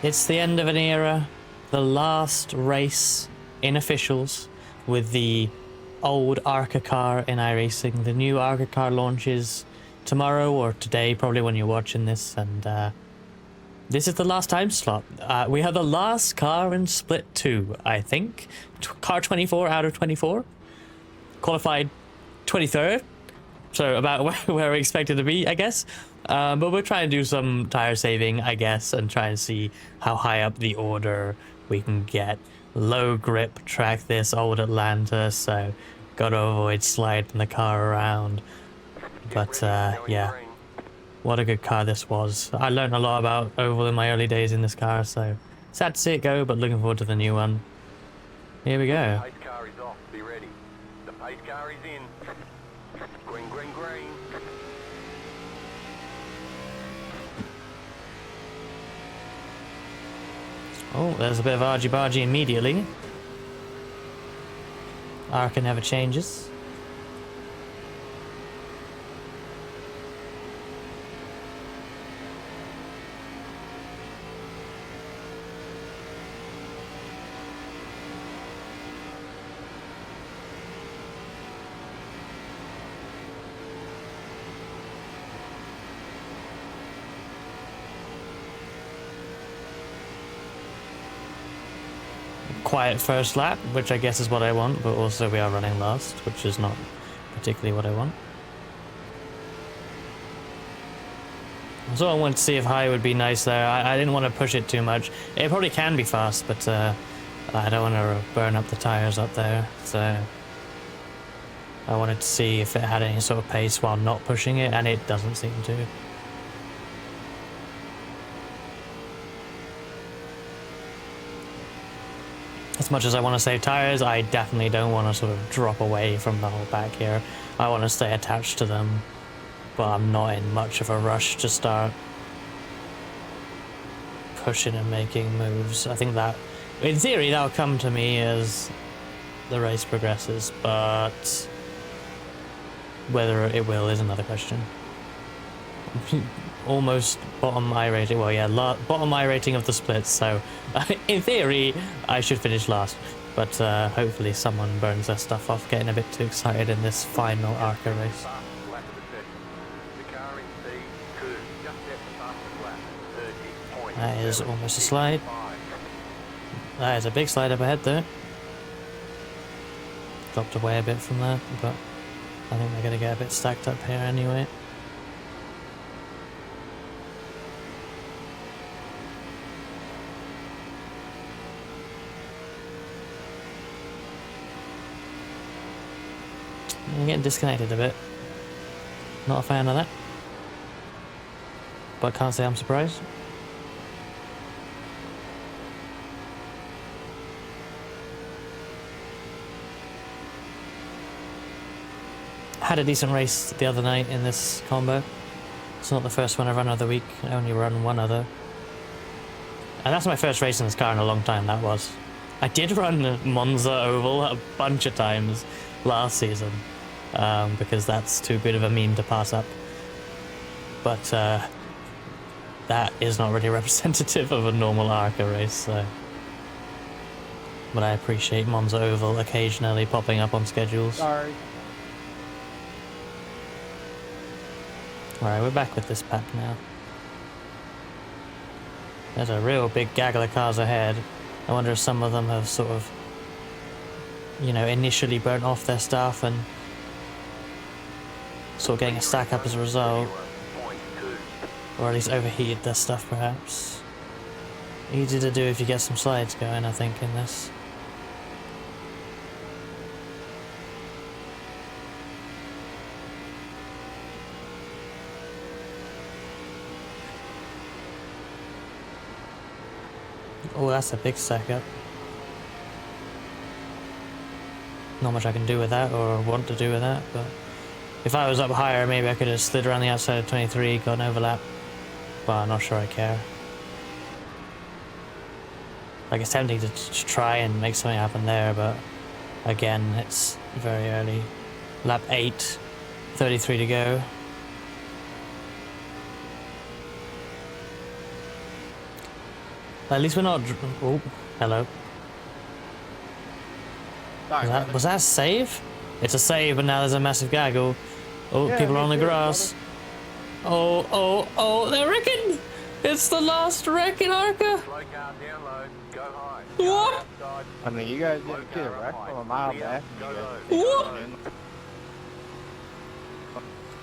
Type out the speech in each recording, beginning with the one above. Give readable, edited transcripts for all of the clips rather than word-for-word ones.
It's the end of an era, the last race in officials with the old ARCA car in iRacing. The new ARCA car launches tomorrow or today, probably when you're watching this, and this is the last time slot. We have the last car in Split 2, I think. Car 24 out of 24. Qualified 23rd. So about where we're expected to be, I guess. But we're trying to do some tire saving, I guess, and try and see how high up the order we can get. Low grip track this old Atlanta, so gotta avoid sliding the car around. But yeah, what a good car this was. I learned a lot about oval in my early days in this car, so sad to see it go, but looking forward to the new one. Here we go. The pace car is off. Be ready. The pace car is in. Green, green, green. Oh, there's a bit of argy-bargy immediately. ARCA never changes. Quiet first lap, which I guess is what I want, but also we are running last, which is not particularly what I want. So I wanted to see if high would be nice there. I didn't want to push it too much. It probably can be fast, but I don't want to burn up the tires up there, so I wanted to see if it had any sort of pace while not pushing it, and it doesn't seem to. As much as I want to save tires, I definitely don't want to sort of drop away from the whole pack here. I want to stay attached to them, but I'm not in much of a rush to start pushing and making moves. I think that, in theory, that'll come to me as the race progresses, but whether it will is another question. Almost bottom iRating, well yeah, bottom iRating of the splits, so in theory I should finish last, but hopefully someone burns their stuff off getting a bit too excited in this final ARCA race. That is almost a slide. That is a big slide up ahead there. Dropped away a bit from that, but I think they're going to get a bit stacked up here anyway. I'm getting disconnected a bit. Not a fan of that. But can't say I'm surprised. Had a decent race the other night in this combo. It's not the first one I've run of the week. I only run one other. And that's my first race in this car in a long time, that was. I did run Monza Oval a bunch of times last season. Because that's too good of a meme to pass up. But that is not really representative of a normal ARCA race, so. But I appreciate Monza Oval occasionally popping up on schedules. Sorry. Alright, we're back with this pack now. There's a real big gaggle of cars ahead. I wonder if some of them have sort of, you know, initially burnt off their stuff and sort of getting a stack up as a result, or at least overheated their stuff perhaps. Easy to do if you get some slides going, I think, in this. Oh, that's a big stack up. Not much I can do with that, or want to do with that, but if I was up higher, maybe I could have slid around the outside of 23, got an overlap, but I'm not sure I care. Like, it's tempting to try and make something happen there, but again, it's very early. Lap 8, 33 to go. At least we're not. Oh, hello. Sorry, Was that a save? It's a save, but now there's a massive gaggle. Oh, Yeah, people are me on the too, grass. Oh, they're wrecking! It's the last wreck in ARCA! Slow car download. Go high. What? Outside. I mean, you guys Slow didn't get a car wreck up from a high. mile Clear. back. Go You guys low. keep What? going in.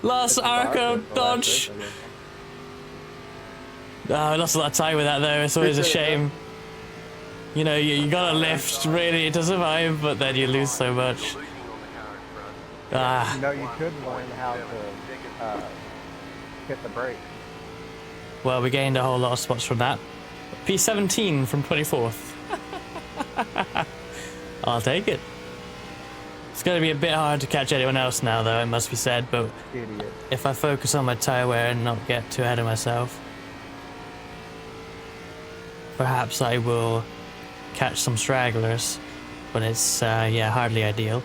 Last It's the ARCA the last dodge! race, I guess. Oh, I lost a lot of time with that though, it's always a Appreciate it, shame. You know, you gotta lift really to survive, but then you lose so much. Losing on the car in front. Ah, You know, you could learn how to hit the brake. well, we gained a whole lot of spots from that. P17 from 24th. I'll take it. It's gonna be a bit hard to catch anyone else now though, it must be said, but Idiot. if I focus on my tyre wear and not get too ahead of myself, perhaps I will catch some stragglers, but it's, yeah, hardly ideal.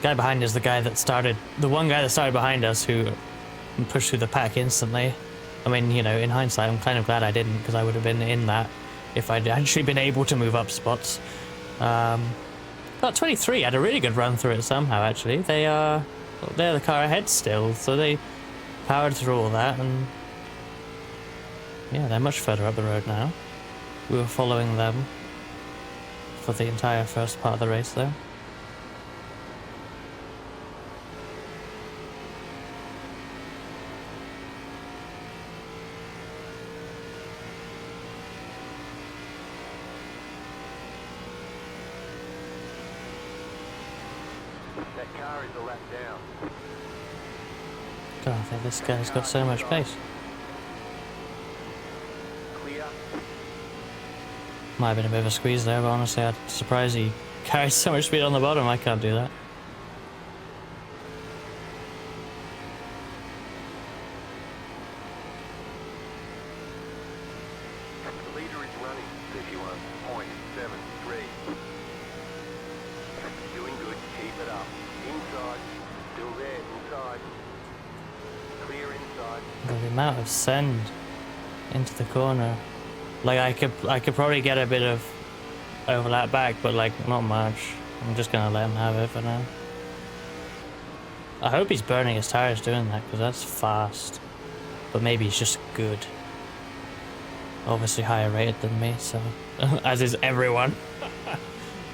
Guy behind is the guy that started, the one guy that started behind us who pushed through the pack instantly. I mean, you know, in hindsight, I'm kind of glad I didn't, because I would have been in that if I'd actually been able to move up spots. But 23 had a really good run through it somehow, actually. They're the car ahead still, so they powered through all that, and yeah, they're much further up the road now. We were following them for the entire first part of the race though. That car is a lap down. God, I think this guy's got so much pace. Clear. Might have been a bit of a squeeze there, but honestly, I'm surprised he carries so much speed on the bottom. I can't do that. The leader is running 51.73. Doing good. Keep it up. Inside. Still there. Inside. Clear inside. The amount of send into the corner. Like I could probably get a bit of overlap back, but like not much. I'm just gonna let him have it for now. I hope he's burning his tires doing that, because that's fast. But maybe he's just good. Obviously higher rated than me, so as is everyone.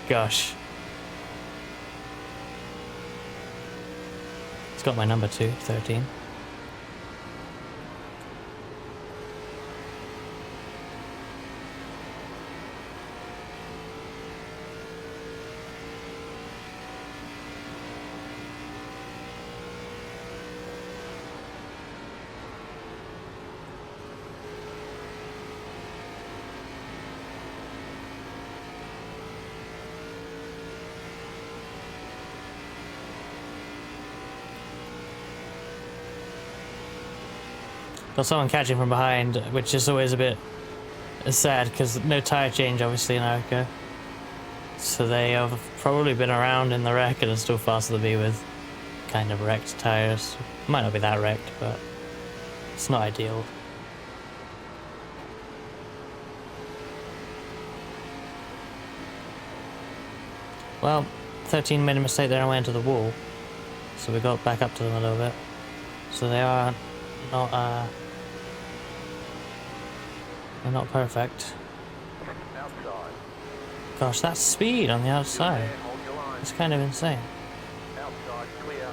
Gosh. He's got my number too, 13. Got someone catching from behind, which is always a bit sad because no tire change obviously in ARCA. So they have probably been around in the wreck and are still faster than me with kind of wrecked tires. Might not be that wrecked, but it's not ideal. Well, 13 made a mistake there and went into the wall. So we got back up to them a little bit. So they are not they're not perfect. Outside. Gosh, that speed on the outside. There, hold your line. It's kind of insane. Outside. Clear.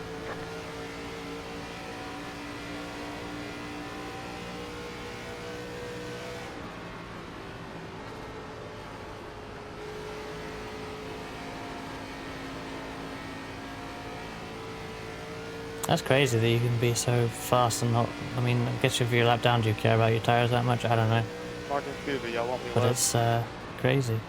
That's crazy that you can be so fast and not. I mean, I guess if you're lap down, do you care about your tires that much? I don't know. Martin Scuba, y'all want me But left? it's crazy.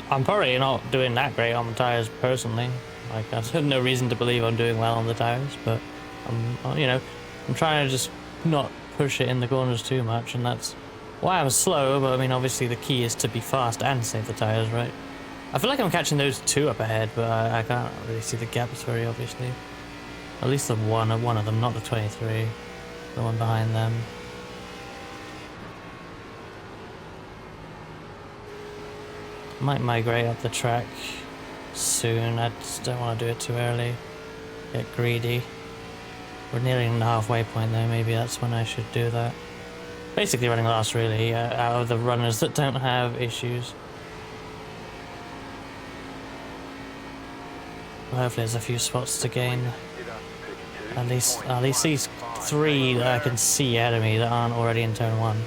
I'm probably not doing that great on the tires personally. Like, I have no reason to believe I'm doing well on the tires, but I'm trying to just not push it in the corners too much, and that's why I'm slow. But I mean, obviously the key is to be fast and save the tires, right? I feel like I'm catching those two up ahead, but I can't really see the gaps very obviously. At least the one of them, not the 23. The one behind them. Might migrate up the track soon. I just don't want to do it too early. Get greedy. We're nearing the halfway point though, maybe that's when I should do that. Basically running last really, out of the runners that don't have issues. Well, hopefully there's a few spots to gain. At least these three that I can see ahead of me that aren't already in turn one.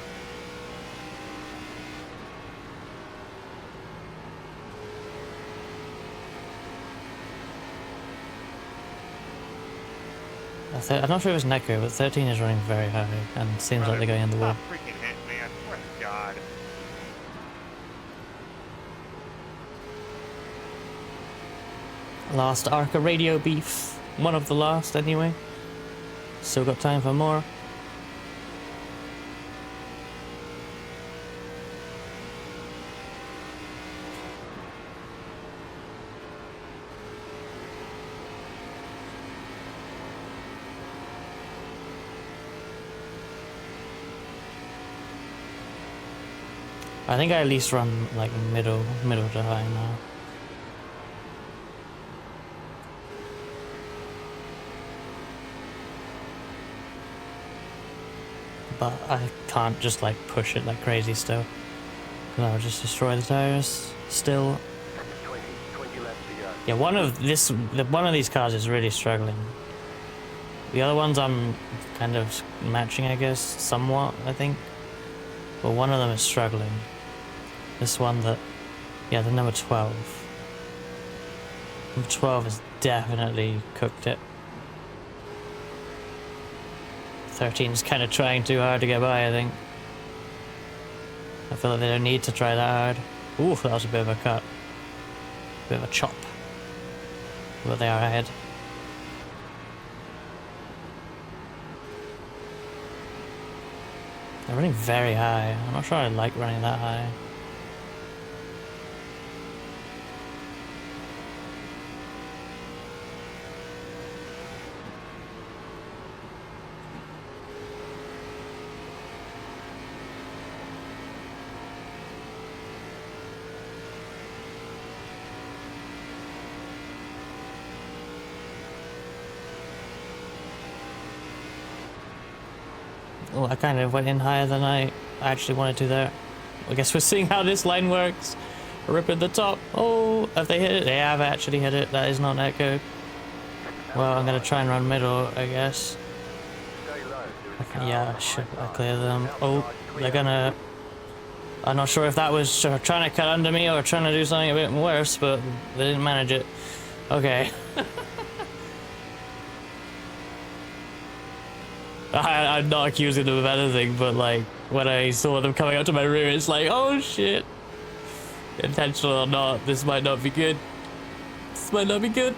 I'm not sure if it's Neko, but 13 is running very high and seems like they're going in the wall. Stop freaking hit, man. Swear to God. Last ARCA radio beef. One of the last anyway. Still got time for more. I think I at least run like middle to high now. But I can't just like push it like crazy still. Because I'll just destroy the tires still. 20 laps to go. Yeah, one of these cars is really struggling. The other ones I'm kind of matching, I guess, somewhat, I think. But one of them is struggling. This one yeah, the number 12. Number 12 has definitely cooked it. 13 is kind of trying too hard to get by, I think. I feel like they don't need to try that hard. Ooh, that was a bit of a cut. Bit of a chop. But they are ahead. They're running very high. I'm not sure I like running that high. Oh, I kind of went in higher than I actually wanted to there. I guess we're seeing how this line works. Ripping the top. Oh, have they hit it? They have actually hit it. That is not that good. Well, I'm going to try and run middle, I guess. Stay low. Yeah, I clear them. Oh, they're going to... I'm not sure if that was trying to cut under me or trying to do something a bit worse, but they didn't manage it. Okay. I'm not accusing them of anything, but like when I saw them coming up to my rear, it's like, oh shit. Intentional or not, this might not be good. This might not be good.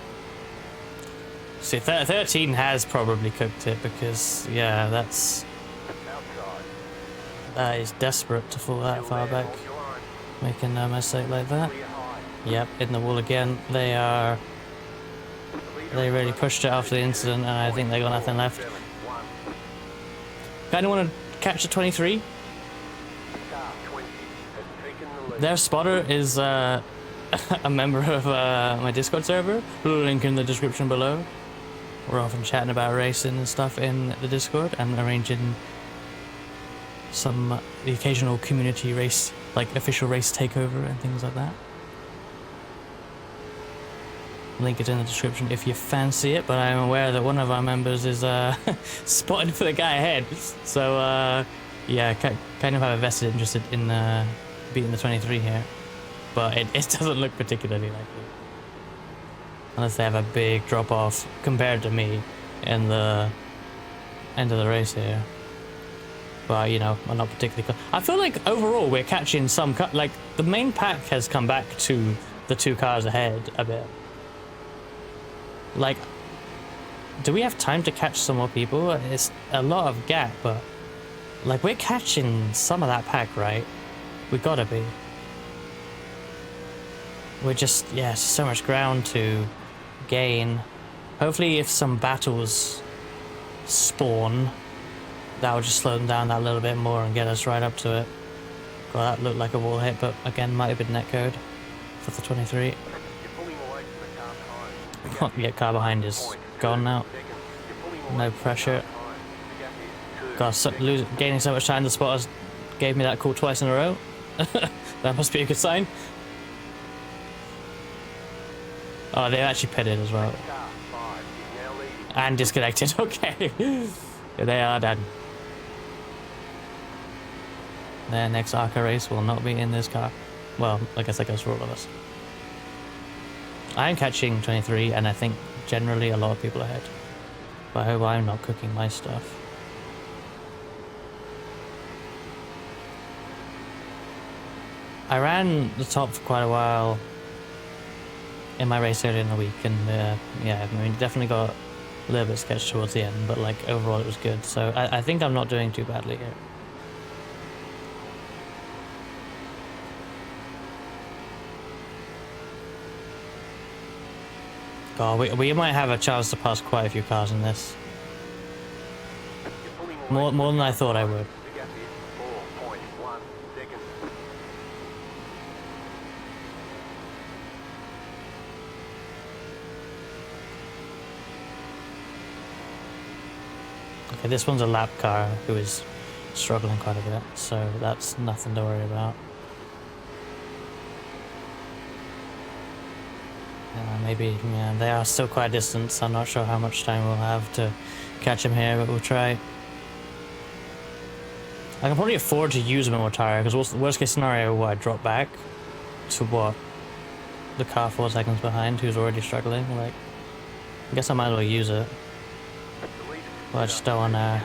See, 13 has probably cooked it because, yeah, that is desperate to fall that far back, making a mistake like that. Yep, in the wall again. They really pushed it after the incident, and I think they got nothing left. Kind of want to catch the 23. Their spotter is a member of my Discord server. Link in the description below. We're often chatting about racing and stuff in the Discord and arranging the occasional community race, like official race takeover and things like that. Link is in the description if you fancy it, but I am aware that one of our members is spotted for the guy ahead. So yeah, kind of have a vested interest in beating the 23 here, but it doesn't look particularly likely. Unless they have a big drop off compared to me in the end of the race here. But you know, I'm not particularly. I feel like overall we're catching some like the main pack has come back to the two cars ahead a bit. Like, do we have time to catch some more people? It's a lot of gap, but like we're catching some of that pack, right? We gotta be. we're just, yeah, it's so much ground to gain. Hopefully if some battles spawn, that will just slow them down that little bit more and get us right up to it. Well, that looked like a wall hit, but again, might have been netcode for the 23. You're pulling away from the car behind. The gap Yeah, is car behind is 4.2 gone now. seconds. You're pulling away No from the pressure. car behind. The gap is 2 God, seconds. gaining so much time, the spotters gave me that call twice in a row. That must be a good sign. Oh, they actually pitted as well. Car 5 is now leading. And disconnected, okay. They are done. Their next ARCA race will not be in this car. Well, I guess that goes for all of us. I'm catching 23, and I think generally a lot of people ahead. But I hope I'm not cooking my stuff. I ran the top for quite a while in my race earlier in the week, and yeah, I mean, definitely got a little bit sketched towards the end, but like overall it was good. So I think I'm not doing too badly here. God, we might have a chance to pass quite a few cars in this. You're pulling away More than I thought I would. The gap is 4.1 seconds. Okay, this one's a lap car who is struggling quite a bit, so that's nothing to worry about. Maybe, yeah, they are still quite a distance. I'm not sure how much time we'll have to catch them here, but we'll try. I can probably afford to use a bit more tire, because worst case scenario, what, I drop back to what? The car 4 seconds behind, who's already struggling. Like, I guess I might as well use it. But I just don't want to.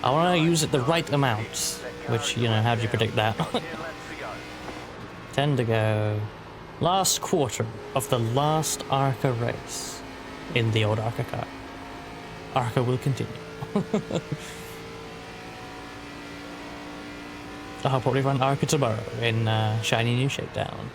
I want to use it the right amount, which, you know, how do you predict that? 10 to go. Last quarter of the last ARCA race in the old ARCA car. ARCA will continue. I'll probably run ARCA tomorrow in shiny new shakedown.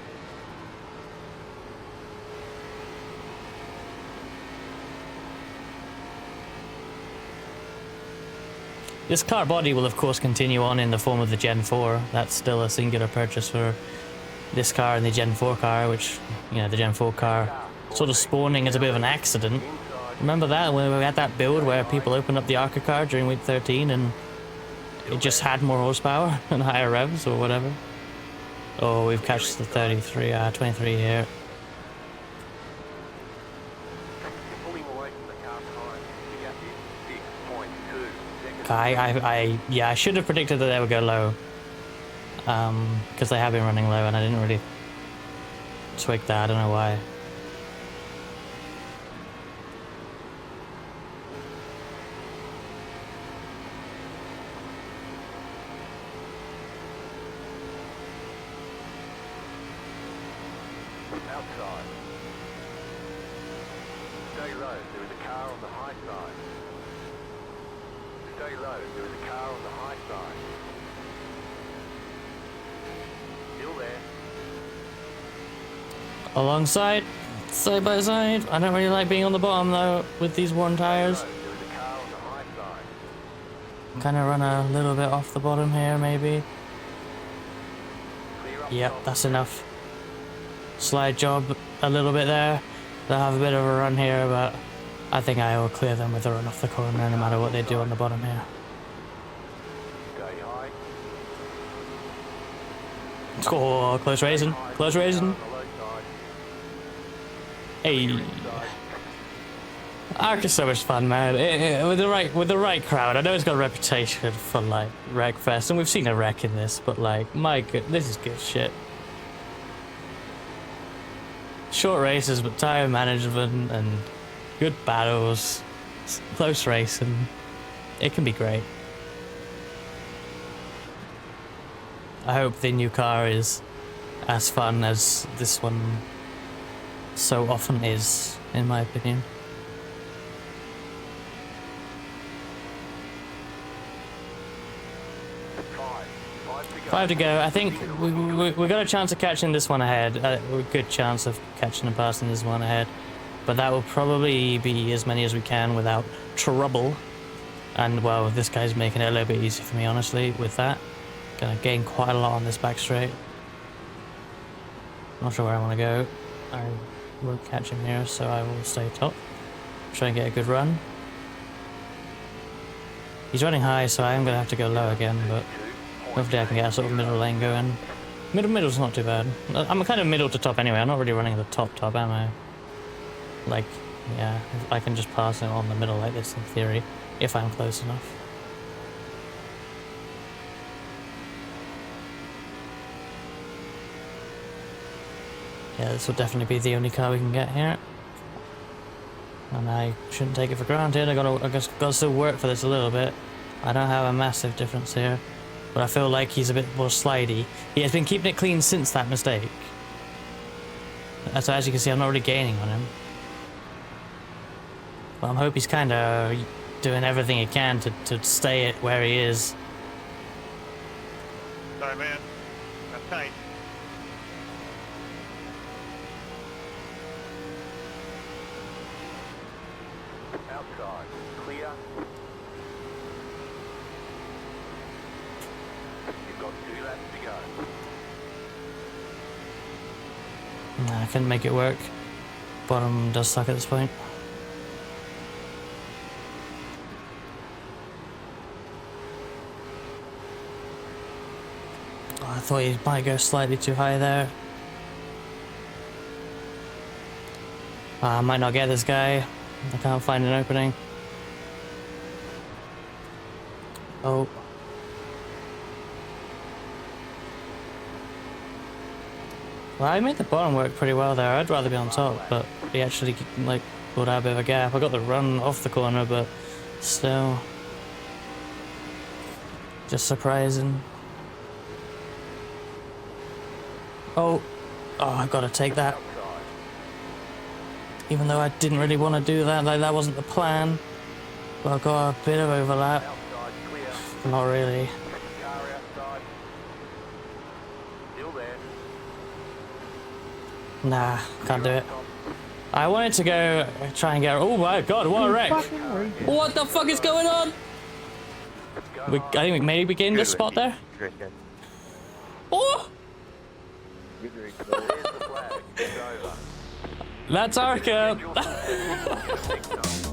This car body will of course continue on in the form of the Gen 4. That's still a singular purchase for this car and the Gen 4 car, which, you know, the Gen 4 car sort of spawning as a bit of an accident. Remember that when we had that build where people opened up the ARCA car during week 13 and it just had more horsepower and higher revs or whatever? Oh, we've catched the 23 here. Yeah, I should have predicted that they would go low. Because they have been running low and I didn't really twig that, I don't know why. Outside. Stay low, there is a car on the high side. Stay low, there is a car on the high side. Still there. Alongside, side by side. I don't really like being on the bottom though with these worn tires. There is a car on the high side. Kind of run a little bit off the bottom here maybe. Clear up Yep, top. that's enough. Slide job a little bit there. They'll have a bit of a run here, but I think I will clear them with a run off the corner no matter what they do on the bottom here. Stay high. Oh, close racing. Close racing. On the low side. Hey. Inside. ARCA's so much fun, man. With the right crowd. I know it's got a reputation for like wreck fest, and we've seen a wreck in this, but like, my god, this is good shit. Short races, but tire management and good battles, close racing. It can be great. I hope the new car is as fun as this one so often is, in my opinion. Five to 5 to go. I think we got a chance of catching this one ahead. A good chance of catching and passing this one ahead. But that will probably be as many as we can without trouble. And, well, this guy's making it a little bit easy for me, honestly, with that. Gonna gain quite a lot on this back straight. Not sure where I want to go. I won't catch him here, so I will stay top. Try and get a good run. He's running high, so I am going to have to go low again, but hopefully I can get a sort of middle lane going. Middle's not too bad. I'm kind of middle to top anyway. I'm not really running the top, am I? Like, yeah, I can just pass it on the middle like this in theory, if I'm close enough. Yeah, this will definitely be the only car we can get here. And I shouldn't take it for granted. I just gotta still work for this a little bit. I don't have a massive difference here, but I feel like he's a bit more slidey. He has been keeping it clean since that mistake. So as you can see, I'm not really gaining on him. But I hope he's kind of doing everything he can to stay it where he is. Sorry, man. That's tight. Outside. Clear. You've got 2 laps to go. Nah, I couldn't make it work. Bottom does suck at this point. Oh, I thought he might go slightly too high there. I might not get this guy. I can't find an opening. Oh. Well, I made the bottom work pretty well there. I'd rather be on top, but he actually, like, would have a bit of a gap. I got the run off the corner, but still. Just surprising. Oh. Oh, I've got to take that. Even though I didn't really want to do that, like that wasn't the plan. But I've got a bit of overlap. Outside. Clear. Not really. Car outside. Still there. Nah, can't do it. I wanted to go try and get. Oh my god, what a wreck! What the fuck is going on? I think we maybe gained this spot there. Good, good. Oh! There's the flag. It's over. That's ARCA! Next time.